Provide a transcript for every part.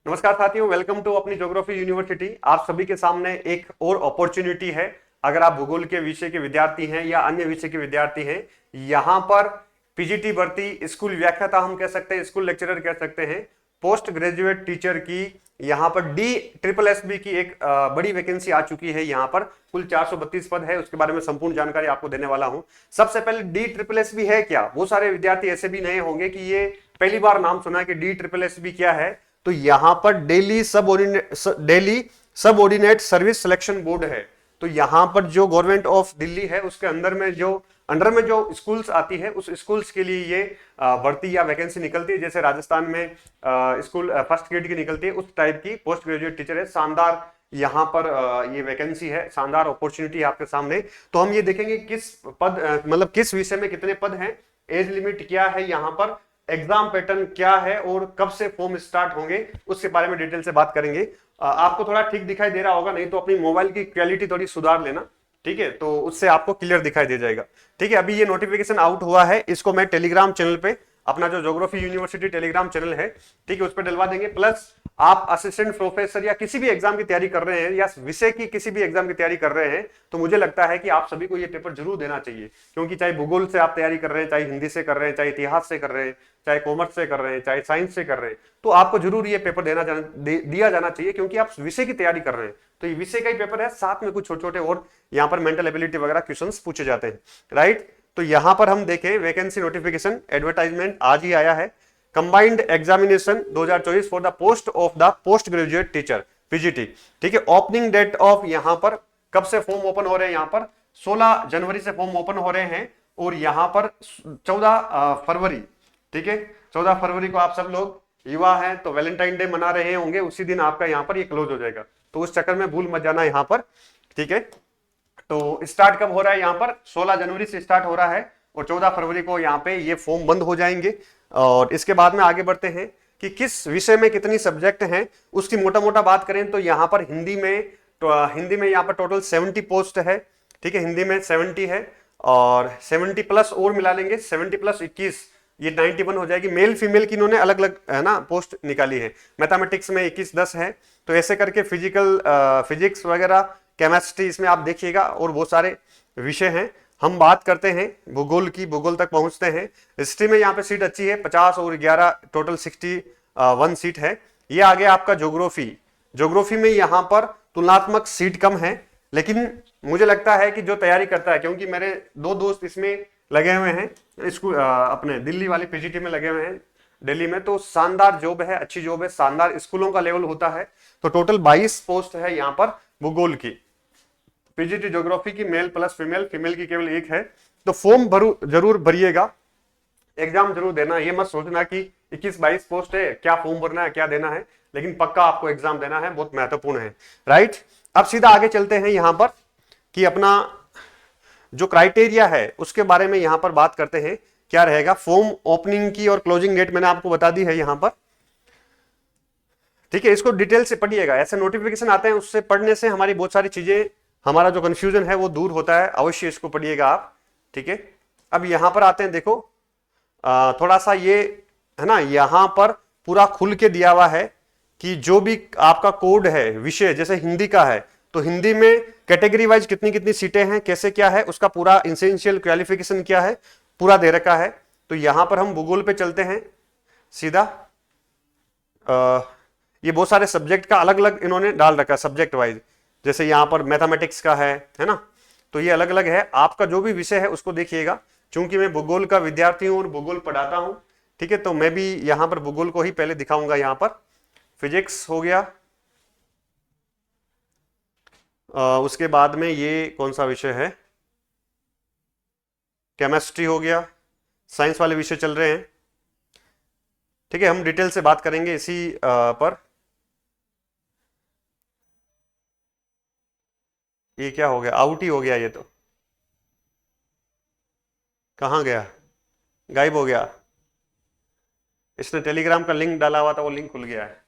नमस्कार साथियों, welcome to अपनी ज्योग्राफी यूनिवर्सिटी। आप सभी के सामने एक और अपॉर्चुनिटी है। अगर आप भूगोल के विषय के विद्यार्थी हैं या अन्य विषय के विद्यार्थी हैं, यहां पर पीजीटी भर्ती, स्कूल व्याख्याता हम कह सकते हैं, स्कूल लेक्चरर कह सकते हैं, पोस्ट ग्रेजुएट टीचर की यहां पर डी ट्रिपल एस बी की एक बड़ी वैकेंसी आ चुकी है। यहां पर कुल 432 पद है, उसके बारे में संपूर्ण जानकारी आपको देने वाला हूं। सबसे पहले डी ट्रिपल एस बी है क्या? वो सारे विद्यार्थी ऐसे भी नहीं होंगे कि ये पहली बार नाम सुना है कि डी ट्रिपल एस बी क्या है। तो यहां पर डेली सब ऑर्डिनेट सर्विस सिलेक्शन बोर्ड है। तो यहां पर जो गवर्नमेंट ऑफ दिल्ली है उसके अंडर में जो स्कूल्स आती है, उस स्कूल्स के लिए ये भर्ती या वैकेंसी निकलती है। जैसे राजस्थान में स्कूल फर्स्ट ग्रेड की निकलती है, उस टाइप की पोस्ट ग्रेजुएट टीचर है। शानदार यहां पर ये वैकेंसी है, शानदार अपॉर्चुनिटी आपके सामने। तो हम ये देखेंगे किस पद मतलब किस विषय में कितने पद हैं, एज लिमिट क्या है, यहां पर एग्जाम पैटर्न क्या है और कब से फॉर्म स्टार्ट होंगे, उसके बारे में डिटेल से बात करेंगे। आपको थोड़ा ठीक दिखाई दे रहा होगा, नहीं तो अपनी मोबाइल की क्वालिटी थोड़ी सुधार लेना, ठीक है? तो उससे आपको क्लियर दिखाई दे जाएगा। ठीक है, अभी ये नोटिफिकेशन आउट हुआ है, इसको मैं टेलीग्राम चैनल पे, अपना जो ज्योग्राफी यूनिवर्सिटी टेलीग्राम चैनल है, ठीक है, उस पर डलवा देंगे। प्लस आप असिस्टेंट प्रोफेसर या किसी भी एग्जाम की तैयारी कर रहे हैं या विषय की किसी भी एग्जाम की तैयारी कर रहे हैं, तो मुझे लगता है कि आप सभी को ये पेपर जरूर देना चाहिए। क्योंकि चाहे भूगोल से आप तैयारी कर रहे हैं, चाहे हिंदी से कर रहे हैं, चाहे इतिहास से कर रहे हैं, चाहे कॉमर्स से कर रहे हैं, चाहे साइंस से कर रहे हैं, तो आपको जरूर ये पेपर दिया जाना चाहिए। क्योंकि आप विषय की तैयारी कर रहे हैं, तो ये विषय का ही पेपर है, साथ में कुछ छोटे छोटे और यहाँ पर मेंटल एबिलिटी वगैरह क्वेश्चंस पूछे जाते हैं, राइट? तो यहां पर हम देखें वैकेंसी नोटिफिकेशन एडवर्टाइजमेंट आज ही आया है। Combined examination 2024 for the post of the post graduate teacher PGT, ठीक है। ओपनिंग डेट ऑफ यहां पर कब से फॉर्म ओपन हो रहे हैं, यहां पर 16 जनवरी से फॉर्म ओपन हो रहे हैं और यहां पर 14 फरवरी, ठीक है, 14 फरवरी को आप सब लोग युवा हैं तो वैलेंटाइन डे मना रहे होंगे, उसी दिन आपका यहां पर ये क्लोज हो जाएगा। तो उस चक्कर में भूल मत जाना यहां पर, ठीक है। तो स्टार्ट कब हो रहा है, यहां पर 16 जनवरी से स्टार्ट हो रहा है और 14 फरवरी को यहां पे ये फॉर्म बंद हो जाएंगे। और इसके बाद में आगे बढ़ते हैं कि किस विषय में कितनी सब्जेक्ट हैं, उसकी मोटा मोटा बात करें तो यहां पर हिंदी में यहां पर टोटल 70 पोस्ट है, ठीक है, हिंदी में 70 है और 70 प्लस और मिला लेंगे, 70 प्लस 21 ये 91 हो जाएगी। मेल फीमेल की इन्होंने अलग अलग है ना पोस्ट निकाली है। मैथमेटिक्स में 21-10 है, तो ऐसे करके फिजिक्स वगैरह, केमिस्ट्री इसमें आप देखिएगा और बहुत सारे विषय हैं। हम बात करते हैं भूगोल की, भूगोल तक पहुंचते हैं। हिस्ट्री में यहाँ पे सीट अच्छी है, 50 और 11 टोटल 61 सीट है। ये आ गया आपका ज्योग्राफी। ज्योग्राफी में यहाँ पर तुलनात्मक सीट कम है, लेकिन मुझे लगता है कि जो तैयारी करता है, क्योंकि मेरे 2 दोस्त इसमें लगे हुए हैं, स्कूल अपने दिल्ली वाली पीजीटी में लगे हुए हैं दिल्ली में, तो शानदार जॉब है, अच्छी जॉब है, शानदार स्कूलों का लेवल होता है। तो टोटल 22 पोस्ट है यहाँ पर भूगोल की, पीजीटी ज्योग्राफी की, मेल प्लस फीमेल, फीमेल की केवल एक है। तो फॉर्म जरूर भरिएगा, एग्जाम जरूर देना। ये मत सोचना कि 21-22 पोस्ट है, क्या फॉर्म भरना है, क्या देना है, लेकिन पक्का आपको एग्जाम देना है, बहुत महत्वपूर्ण है, राइट? अब सीधा आगे चलते हैं यहां पर कि अपना जो क्राइटेरिया है उसके बारे में यहां पर बात करते हैं। क्या रहेगा फॉर्म ओपनिंग की और क्लोजिंग डेट मैंने आपको बता दी है यहां पर, ठीक है। इसको डिटेल से पढ़िएगा, ऐसे नोटिफिकेशन आते हैं, उससे पढ़ने से हमारी बहुत सारी चीजें, हमारा जो कंफ्यूजन है वो दूर होता है। अवश्य इसको पढ़िएगा आप, ठीक है। अब यहां पर आते हैं, देखो थोड़ा सा ये है ना, यहां पर पूरा खुल के दिया हुआ है कि जो भी आपका कोड है विषय, जैसे हिंदी का है तो हिंदी में कैटेगरी वाइज कितनी कितनी सीटें हैं, कैसे क्या है, उसका पूरा इंसेंशियल क्वालिफिकेशन क्या है, पूरा दे रखा है। तो यहां पर हम भूगोल पे चलते हैं सीधा। ये बहुत सारे सब्जेक्ट का अलग अलग इन्होंने डाल रखा है सब्जेक्ट वाइज, जैसे यहां पर मैथमेटिक्स का है ना, तो ये अलग अलग है। आपका जो भी विषय है उसको देखिएगा, क्योंकि मैं भूगोल का विद्यार्थी हूं और भूगोल पढ़ाता हूं, ठीक है। तो मैं भी यहां पर भूगोल को ही पहले दिखाऊंगा। यहां पर फिजिक्स हो गया, उसके बाद में ये कौन सा विषय है, केमिस्ट्री हो गया, साइंस वाले विषय चल रहे हैं, ठीक है। हम डिटेल से बात करेंगे इसी पर। ये क्या हो गया, आउट ही हो गया, ये तो कहाँ गया, गायब हो गया। इसने टेलीग्राम का लिंक डाला हुआ था, वो लिंक खुल गया है।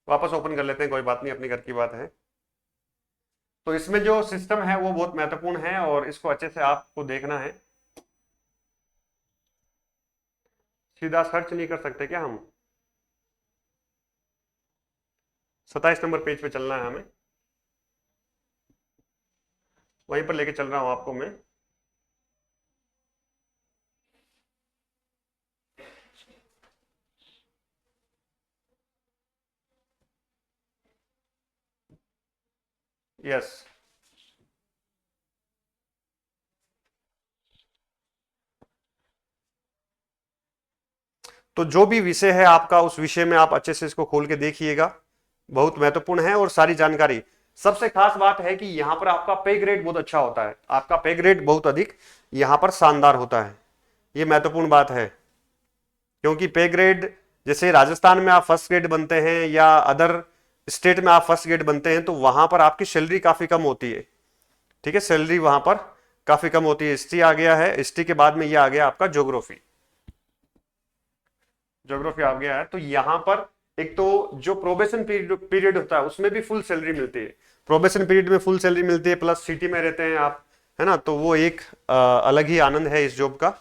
वापस ओपन कर लेते हैं, कोई बात नहीं, अपनी घर की बात है। तो इसमें जो सिस्टम है वो बहुत महत्वपूर्ण है और इसको अच्छे से आपको देखना है। सीधा सर्च नहीं कर सकते क्या हम? 27 नंबर पेज पे चलना है हमें, वहीं पर लेके चल रहा हूं आपको मैं। यस। तो जो भी विषय है आपका, उस विषय में आप अच्छे से इसको खोल के देखिएगा, बहुत महत्वपूर्ण है और सारी जानकारी। सबसे खास बात है कि यहां पर आपका पे ग्रेड बहुत अच्छा होता है, आपका पे ग्रेड बहुत अधिक यहां पर शानदार होता है, ये महत्वपूर्ण बात है। क्योंकि पे ग्रेड, जैसे राजस्थान में आप फर्स्ट ग्रेड बनते हैं या अदर स्टेट में आप फर्स्ट ग्रेड बनते हैं, तो वहां पर आपकी सैलरी काफी कम होती है। ठीक है, सैलरी वहां पर काफी कम होती है। हिस्ट्री आ गया है, हिस्ट्री के बाद में ये आ गया आपका ज्योग्राफी। ज्योग्राफी आ गया है, तो यहां पर एक तो जो प्रोबेशन पीरियड होता है उसमें भी फुल सैलरी मिलती है। प्रोबेशन पीरियड में फुल सैलरी मिलती है, प्लस सिटी में रहते हैं आप, है ना, तो वो एक अलग ही आनंद है इस जॉब का।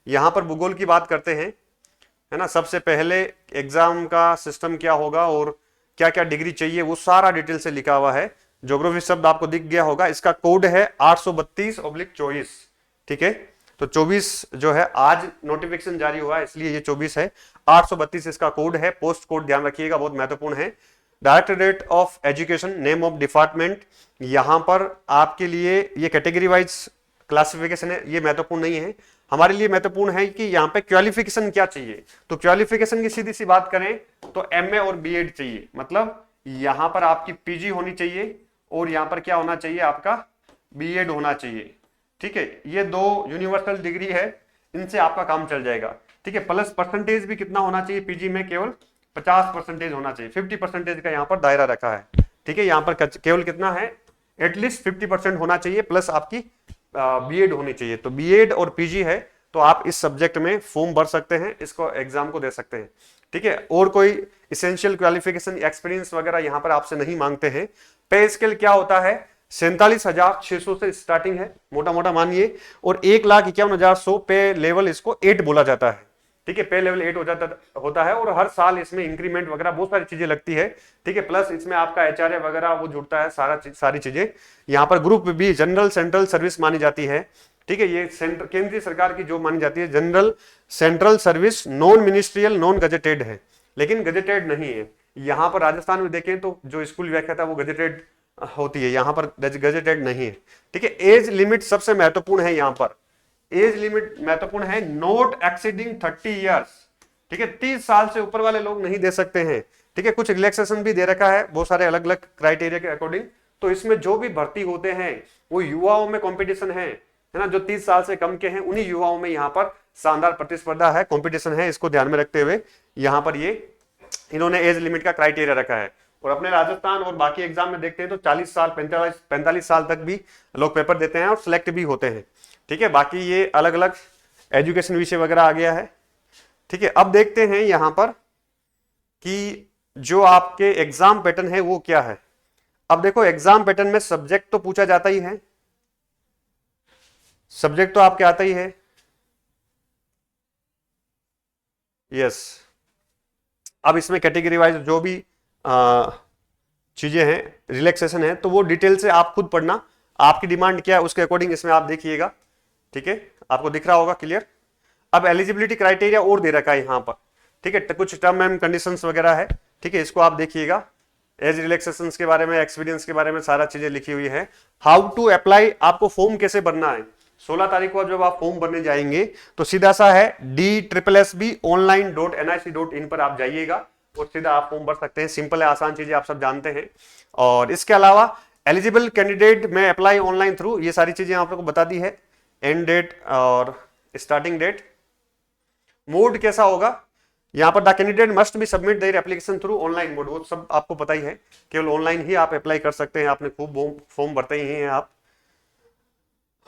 यहां पर भूगोल की बात करते हैं, है ना, सबसे पहले एग्जाम का सिस्टम क्या होगा और क्या क्या डिग्री चाहिए वो सारा डिटेल से लिखा हुआ है। ज्योग्राफी शब्द आपको दिख गया होगा, इसका कोड है 832/24। ठीक है, तो 24 जो है आज नोटिफिकेशन जारी हुआ है, इसलिए ये 24 है। 832 इसका कोड है, पोस्ट कोड ध्यान रखिएगा, बहुत महत्वपूर्ण है। Directorate of education, name of department, यहां पर आपके लिए ये कैटेगरी वाइज क्लासिफिकेशन है, ये महत्वपूर्ण नहीं है। हमारे लिए महत्वपूर्ण है कि यहाँ पे क्वालिफिकेशन क्या चाहिए। तो क्वालिफिकेशन की सीधी सी बात करें तो एमए और बीएड चाहिए, मतलब यहां पर आपकी पीजी होनी चाहिए और यहां पर क्या होना चाहिए, आपका बीएड होना चाहिए। ठीक है, ये दो यूनिवर्सल डिग्री है, इनसे आपका काम चल जाएगा। ठीक है, प्लस परसेंटेज भी कितना होना चाहिए पीजी में, केवल 50% होना चाहिए। 50% का यहाँ पर दायरा रखा है। ठीक है, यहाँ पर केवल कितना है, एटलीस्ट 50% होना चाहिए, प्लस आपकी बीएड होनी चाहिए। तो बीएड और पीजी है, तो आप इस सब्जेक्ट में फॉर्म भर सकते हैं, इसको एग्जाम को दे सकते हैं। ठीक है, और कोई इसेंशियल क्वालिफिकेशन एक्सपीरियंस वगैरह यहां पर आपसे नहीं मांगते हैं। पे स्केल क्या होता है, 47,600 से स्टार्टिंग है, मोटा मोटा मानिए, और 1,51,100 पे लेवल, इसको 8 बोला जाता है। ठीक है, पे लेवल 8 होता है, और हर साल इसमें इंक्रीमेंट वगैरह बहुत सारी चीजें लगती है। ठीक है, प्लस इसमें आपका एचआरए वगैरह वो जुड़ता है, सारी चीजें। यहाँ पर ग्रुप भी जनरल सेंट्रल सर्विस मानी जाती है। ठीक है, ये केंद्रीय सरकार की जो मानी जाती है, general central service, non ministerial, non gazetted है, लेकिन गजेटेड नहीं है। यहाँ पर राजस्थान में देखें तो जो स्कूल व्याख्या था वो गजेटेड होती है, यहाँ पर गजेटेड नहीं है। ठीक है, एज लिमिट सबसे महत्वपूर्ण है, यहाँ पर एज लिमिट महत्वपूर्ण है, नोट एक्सीडिंग 30 ईयर्स। ठीक है, 30 साल से ऊपर वाले लोग नहीं दे सकते हैं। ठीक है, कुछ रिलैक्सेशन भी दे रखा है बहुत सारे अलग अलग क्राइटेरिया के अकॉर्डिंग। तो इसमें जो भी भर्ती होते हैं वो युवाओं में कंपटीशन है ना, जो 30 साल से कम के हैं उन्हीं युवाओं में यहाँ पर शानदार प्रतिस्पर्धा है, कंपटीशन है। इसको ध्यान में रखते हुए यहाँ पर ये इन्होंने एज लिमिट का क्राइटेरिया रखा है। और अपने राजस्थान और बाकी एग्जाम में देखते हैं तो 40 साल 45 साल तक भी लोग पेपर देते हैं और सिलेक्ट भी होते हैं। ठीक है, बाकी ये अलग अलग एजुकेशन विषय वगैरह आ गया है। ठीक है, अब देखते हैं यहां पर कि जो आपके एग्जाम पैटर्न है वो क्या है। अब देखो, एग्जाम पैटर्न में सब्जेक्ट तो पूछा जाता ही है, सब्जेक्ट तो आपके आता ही है। यस, अब इसमें कैटेगरी वाइज जो भी चीजें हैं, रिलैक्सेशन है, तो वो डिटेल से आप खुद पढ़ना, आपकी डिमांड क्या है उसके अकॉर्डिंग इसमें आप देखिएगा। ठीक है, आपको दिख रहा होगा क्लियर। अब एलिजिबिलिटी क्राइटेरिया और दे रखा है यहाँ पर। ठीक है, कुछ टर्म एंड कंडीशंस वगैरह है। ठीक है, इसको आप देखिएगा, एज रिलैक्सेशन के बारे में, एक्सपीरियंस के बारे में सारा चीजें लिखी हुई है। हाउ टू अप्लाई, आपको फॉर्म कैसे भरना है। 16 तारीख को जब आप फॉर्म भरने जाएंगे तो सीधा सा है DSSBonline.nic.in पर आप जाइएगा और सीधा आप फॉर्म भर सकते हैं। सिंपल है, आसान चीजें आप सब जानते हैं। और इसके अलावा एलिजिबल कैंडिडेट में अप्लाई ऑनलाइन थ्रू, ये सारी चीजें आप लोगों को बता दी है। एंड डेट और स्टार्टिंग डेट। मोड कैसा होगा, यहां पर the candidate must be submit their application through online mode, वो सब आपको पता ही है, केवल ऑनलाइन ही आप अप्लाई कर सकते हैं, आपने खूब फॉर्म भरते ही हैं आप।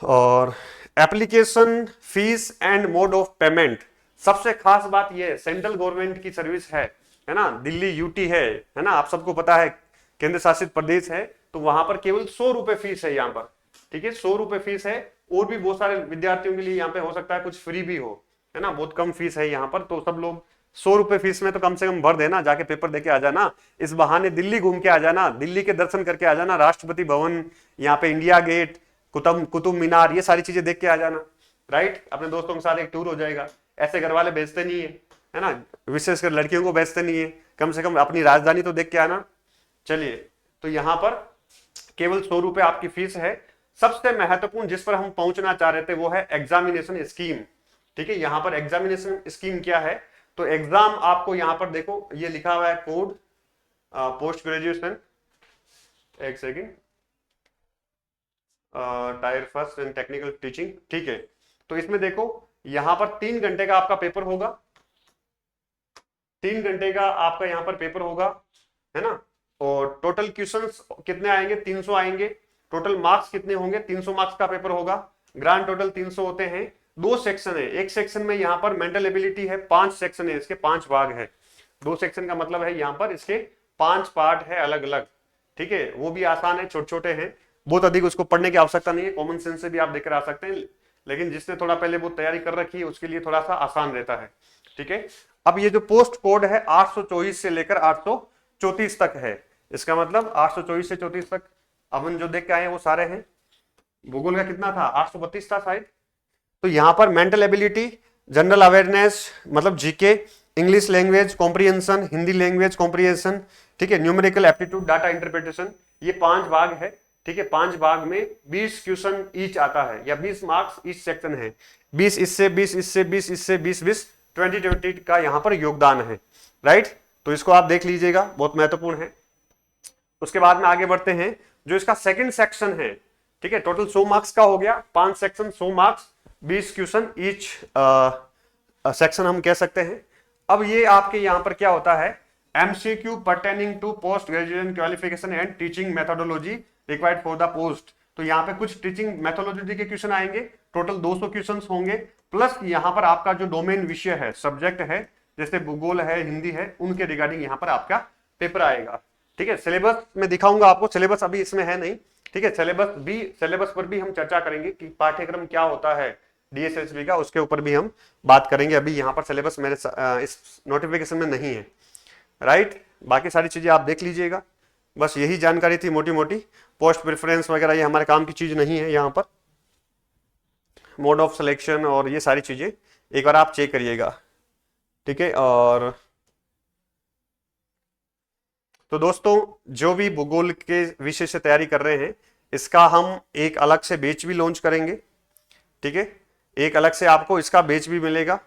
और application fees and mode of payment, सबसे खास बात यह सेंट्रल गवर्नमेंट की सर्विस है ना, दिल्ली यूटी है ना, आप सबको पता है, केंद्र शासित प्रदेश है, तो वहां पर केवल 100 रुपए फीस है यहाँ पर। ठीक है, 100 रुपए फीस है, और भी बहुत सारे विद्यार्थियों के लिए यहाँ पे हो सकता है कुछ फ्री भी हो, है ना, बहुत कम फीस है यहाँ पर। तो सब लोग 100 रुपए फीस में तो कम से कम भर देना, जाके पेपर देके आ जाना, इस बहाने दिल्ली घूम के आ जाना, दिल्ली के दर्शन करके आ जाना, राष्ट्रपति भवन, यहाँ पे इंडिया गेट, कुतुब मीनार, ये सारी चीजें देख के आ जाना, राइट। अपने दोस्तों के साथ एक टूर हो जाएगा। ऐसे घर वाले भेजते नहीं है ना, विशेषकर लड़कियों को भेजते नहीं है, कम से कम अपनी राजधानी तो देख के आना। चलिए, तो यहाँ पर केवल 100 रुपए आपकी फीस है। सबसे महत्वपूर्ण जिस पर हम पहुंचना चाह रहे थे वो है एग्जामिनेशन स्कीम। ठीक है, यहाँ पर एग्जामिनेशन स्कीम क्या है, तो एग्जाम आपको यहाँ पर देखो ये लिखा हुआ है कोड पोस्ट ग्रेजुएशन, एक second, tyre first and technical teaching. ठीक है, तो इसमें देखो यहां पर 3 घंटे का आपका पेपर होगा, 3 घंटे का आपका यहां पर पेपर होगा, है ना। और टोटल क्वेश्चंस कितने आएंगे, 300 आएंगे। टोटल मार्क्स कितने होंगे, 300 मार्क्स का पेपर होगा। ग्रांड टोटल 300 होते हैं। 2 सेक्शन है, एक सेक्शन में यहाँ पर मेंटल एबिलिटी है, 5 सेक्शन है, इसके 5 भाग है। 2 सेक्शन का मतलब है यहाँ पर इसके 5 पार्ट है अलग अलग। ठीक है, वो भी आसान है, छोटे छोटे हैं, बहुत अधिक उसको पढ़ने की आवश्यकता नहीं है, कॉमन सेंस से भी आप देकर आ सकते हैं। लेकिन जिसने थोड़ा पहले वो तैयारी कर रखी है उसके लिए थोड़ा सा आसान रहता है। ठीक है, अब ये जो पोस्ट कोड है 824 से लेकर 834 तक है, इसका मतलब 824 से 34 तक अपन जो देख के आए हैं वो सारे हैं। भूगोल का कितना था, 832 था शायद। तो यहाँ पर मेंटल एबिलिटी, जनरल अवेयरनेस मतलब GK, English language comprehension, Hindi language comprehension, ठीक है, न्यूमेरिकल एप्टीट्यूड, डाटा इंटरप्रिटेशन, ये 5 भाग है। ठीक है, 5 भाग में 20 क्वेश्चन ईच आता है, या 20 मार्क्स ईच सेक्शन है। 20 इससे, 20 इससे, 20 इससे, 20 20 20 का यहाँ पर योगदान है, राइट। तो इसको आप देख लीजिएगा, बहुत महत्वपूर्ण है। उसके बाद में आगे बढ़ते हैं, जो इसका सेकंड सेक्शन है, ठीक है, टोटल 100 मार्क्स का हो गया, 5 section 100 marks, 20 question each section हम कह सकते हैं। अब ये आपके यहाँ पर क्या होता है, MCQ pertaining to post graduation qualification and teaching methodology required for the post. तो यहाँ पे कुछ टीचिंग मेथोडोलॉजी के क्वेश्चन आएंगे, टोटल 200 क्वेश्चन होंगे, प्लस यहाँ पर आपका जो डोमेन विषय है, सब्जेक्ट है, जैसे भूगोल है, हिंदी है, उनके रिगार्डिंग यहाँ पर आपका पेपर आएगा। ठीक है, सिलेबस में दिखाऊंगा आपको, सिलेबस अभी इसमें है नहीं। ठीक है, सिलेबस पर भी हम चर्चा करेंगे कि पाठ्यक्रम क्या होता है डीएसएसबी का, उसके ऊपर भी हम बात करेंगे। अभी यहाँ पर सिलेबस मेरे इस नोटिफिकेशन में नहीं है, राइट। बाकी सारी चीजें आप देख लीजिएगा, बस यही जानकारी थी मोटी मोटी। पोस्ट प्रेफरेंस वगैरह ये हमारे काम की चीज नहीं है, यहाँ पर मोड ऑफ सिलेक्शन और ये सारी चीजें एक बार आप चेक करिएगा। ठीक है, और तो दोस्तों जो भी भूगोल के विषय से तैयारी कर रहे हैं, इसका हम एक अलग से बैच भी लॉन्च करेंगे। ठीक है, एक अलग से आपको इसका बैच भी मिलेगा।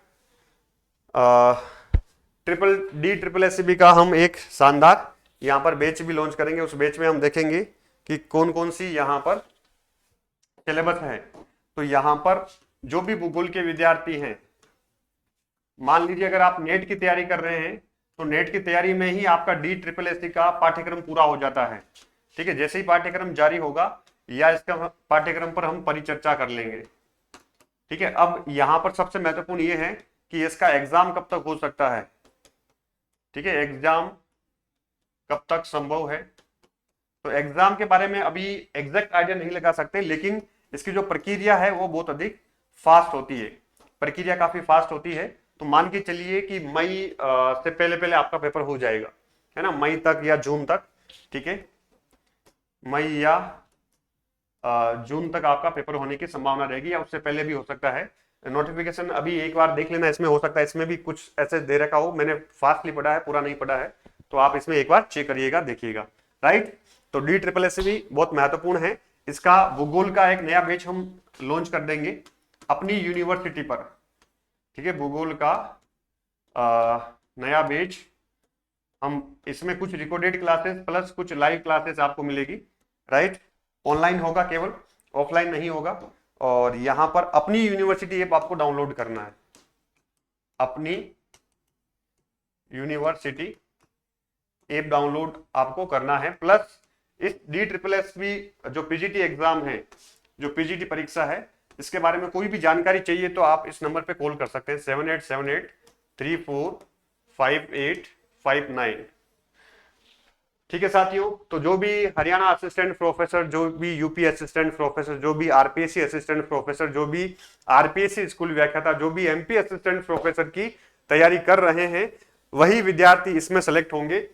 ट्रिपल एससीबी का हम एक शानदार यहाँ पर बैच भी लॉन्च करेंगे। उस बैच में हम देखेंगे कि कौन कौन सी यहाँ पर सिलेबस है। तो यहाँ पर जो भी भूगोल के विद्यार्थी हैं, मान लीजिए अगर आप नेट की तैयारी कर रहे हैं, तो नेट की तैयारी में ही आपका DSSC का पाठ्यक्रम पूरा हो जाता है। ठीक है, जैसे ही पाठ्यक्रम जारी होगा या इसका पाठ्यक्रम पर हम परिचर्चा कर लेंगे। ठीक है, अब यहाँ पर सबसे महत्वपूर्ण ये है कि इसका एग्जाम कब तक हो सकता है। ठीक है, एग्जाम कब तक संभव है, तो एग्जाम के बारे में अभी एग्जैक्ट आइडिया नहीं लगा सकते, लेकिन इसकी जो प्रक्रिया है वो बहुत अधिक फास्ट होती है, प्रक्रिया काफी फास्ट होती है। तो मान के चलिए कि मई से पहले पहले आपका पेपर हो जाएगा, है ना, मई तक या जून तक। ठीक है, मई या जून तक आपका पेपर होने की संभावना रहेगी, या उससे पहले भी हो सकता है। नोटिफिकेशन अभी एक बार देख लेना, इसमें हो सकता है इसमें भी कुछ ऐसे दे रखा हो, मैंने फास्टली पढ़ा है, पूरा नहीं पढ़ा है, तो आप इसमें एक बार चेक करिएगा, देखिएगा, राइट। तो DSSC भी बहुत महत्वपूर्ण है। इसका भूगोल का एक नया बैच हम लॉन्च कर देंगे अपनी यूनिवर्सिटी पर। ठीक है, भूगोल का नया बैच, हम इसमें कुछ रिकॉर्डेड क्लासेस प्लस कुछ लाइव क्लासेस आपको मिलेगी, राइट। ऑनलाइन होगा, केवल ऑफलाइन नहीं होगा। और यहां पर अपनी यूनिवर्सिटी ऐप आपको डाउनलोड करना है, अपनी यूनिवर्सिटी ऐप डाउनलोड आपको करना है। प्लस इस DSSB जो पीजीटी एग्जाम है, जो पीजीटी परीक्षा है, इसके बारे में कोई भी जानकारी चाहिए तो आप इस नंबर पे कॉल कर सकते हैं, 7878345859। ठीक है साथियों, तो जो भी हरियाणा असिस्टेंट प्रोफेसर, जो भी यूपी असिस्टेंट प्रोफेसर, जो भी आरपीएससी असिस्टेंट प्रोफेसर, जो भी आरपीएससी स्कूल व्याख्याता, जो भी एमपी असिस्टेंट प्रोफेसर की तैयारी कर रहे हैं, वही विद्यार्थी इसमें सेलेक्ट होंगे,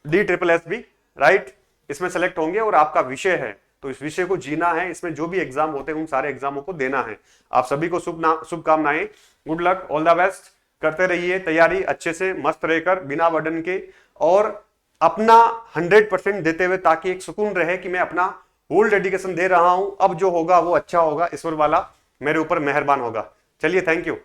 DSSS राइट, इसमें सेलेक्ट होंगे। और आपका विषय है तो इस विषय को जीना है, इसमें जो भी एग्जाम होते हैं उन सारे एग्जामों को देना है। आप सभी को शुभकामनाएं, good luck, all the best. करते रहिए तैयारी अच्छे से, मस्त रहकर, बिना बर्डन के, और अपना 100% देते हुए, ताकि एक सुकून रहे कि मैं अपना होल डेडिकेशन दे रहा हूं, अब जो होगा वो अच्छा होगा, ईश्वर वाला मेरे ऊपर मेहरबान होगा। चलिए, थैंक यू।